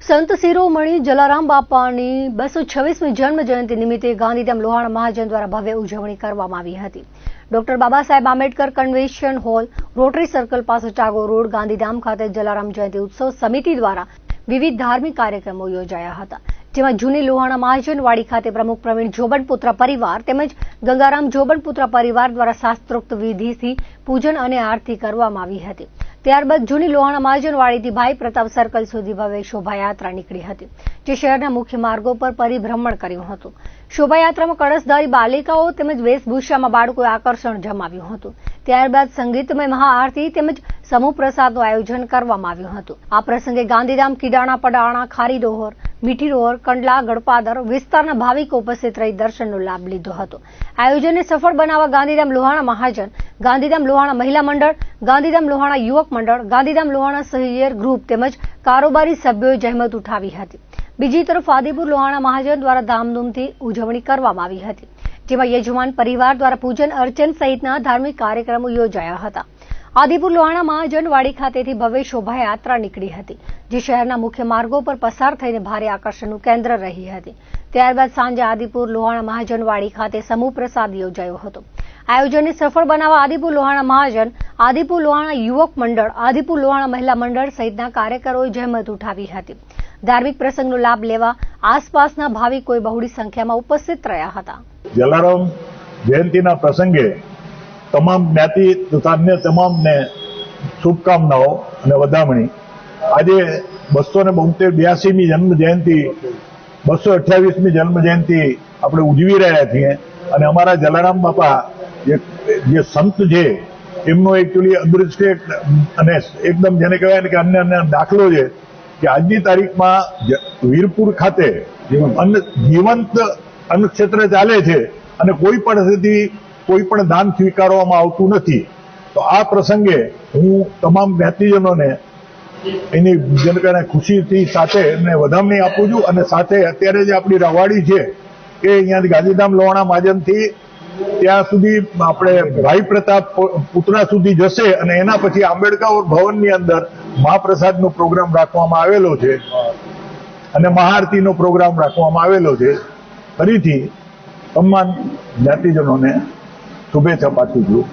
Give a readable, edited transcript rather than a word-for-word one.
સંત શિરોમણી જલારામ બાપાની 226મી જન્મ જયંતિ નિમિત્તે ગાંધીધામ લોહાણા મહાજન દ્વારા ભવ્ય ઉજવણી કરવામાં આવી હતી। Doctor Baba Saheb Ambedkar convention hall, rotary circle પાસે ચાગો રોડ, ગાંધીધામ ખાતે જલારામ જયંતિ ઉત્સવ સમિતિ દ્વારા વિવિધ ધાર્મિક કાર્યક્રમો યોજાયા હતા, જેમાં જૂની લોહાણા મહાજનવાડી ખાતે પ્રમુખ પ્રવીણ જોબનપુત્ર પરિવાર તેમજ ગંગારામ જોબનપુત્ર પરિવાર દ્વારા શાસ્ત્રોક્ત વિધિથી પૂજન અને આરતી કરવામાં આવી હતી। ત્યારબાદ જૂની લોહાણા મહાજનવાડીથી ભાઈ પ્રતાપ સર્કલ સુધી ભવ્ય શોભાયાત્રા નીકળી હતી, જે શહેરના મુખ્ય માર્ગો પર પરિભ્રમણ કર્યું હતું। શોભાયાત્રામાં કળશધારી બાલિકાઓ તેમજ વેશભૂષામાં બાળકોએ આકર્ષણ જમાવ્યું હતું। ત્યારબાદ સંગીતમય મહાઆરતી તેમજ સમૂહ પ્રસાદનું આયોજન કરવામાં આવ્યું હતું। આ પ્રસંગે ગાંધીધામ, કીડાણા, પડાણા, ખારીડોહર, મીઠીરોહર, કંડલા, ગડપાદર વિસ્તારના ભાવિકો ઉપસ્થિત રહી દર્શનનો લાભ લીધો હતો। આયોજનને સફળ બનાવવા ગાંધીધામ લોહાણા મહાજન, ગાંધીધામ લોહાણા મહિલા મંડળ, ગાંધીધામ લોહાણા યુવક મંડળ, ગાંધીધામ લોહાણા સહિયર ગ્રુપ તેમજ કારોબારી સભ્યોએ જહેમત ઉઠાવી હતી। બીજી તરફ આદિપુર લોહાણા મહાજન દ્વારા ધામધૂમથી ઉજવણી કરવામાં આવી હતી, જેમાં યજમાન પરિવાર દ્વારા પૂજન અર્ચન સહિતના ધાર્મિક કાર્યક્રમો યોજાયા હતા। આદિપુર લોહાણા મહાજનવાડી ખાતેથી ભવ્ય શોભાયાત્રા નીકળી હતી, જે શહેરના મુખ્ય માર્ગો પર પસાર થઈને ભારે આકર્ષણનું કેન્દ્ર રહી હતી। ત્યારબાદ સાંજે આદિપુર લોહાણા મહાજનવાડી ખાતે સમૂહ પ્રસાદ યોજાયો હતો। આયોજનને સફળ બનાવવા આદિપુર લોહાણા મહાજન, આદિપુર લોહાણા યુવક મંડળ, આદિપુર લોહાણા મહિલા મંડળ સહિતના કાર્યકરોએ જહેમત ઉઠાવી હતી। ધાર્મિક પ્રસંગનો લાભ લેવા આસપાસના ભાવિકોએ બહોળી સંખ્યામાં ઉપસ્થિત રહ્યા હતા। જલારામ જયંતિના પ્રસંગે તમામ જ્ઞાતિ તથા અન્ય તમામને શુભકામનાઓ અને વધામણી। આજે 282મી જન્મ જયંતિ, 228મી જન્મ જયંતિ આપણે ઉજવી રહ્યા છીએ અને અમારા જલારામ બાપા જે સંત છે એમનો એકચ્યુઅલી અદૃશ્ય અને એકદમ જેને કહેવાય ને કે અન્ય દાખલો છે કે આજની તારીખમાં વીરપુર ખાતે જીવંત અન્નક્ષેત્ર ચાલે છે અને કોઈ પણ સ્થિતિ કોઈ પણ દાન સ્વીકારવામાં આવતું નથી। તો આ પ્રસંગે હું તમામ જ્ઞાતિજનોને એની જેને ખુશીથી સાથે એમને વધામણી આપું છું અને સાથે અત્યારે જે આપણી રવાડી છે એ અહીંયાથી ગાંધીધામ લોહાણા મહાજનથી ત્યાં સુધી આપણે ભાઈ પ્રતાપ પુતળા સુધી જશે અને એના પછી આંબેડકર ભવનની અંદર મહાપ્રસાદનો પ્રોગ્રામ રાખવામાં આવેલો છે અને મહાઆરતીનો પ્રોગ્રામ રાખવામાં આવેલો છે। ફરીથી તમામ જ્ઞાતિજનોને શુભેચ્છા પાઠવું છું।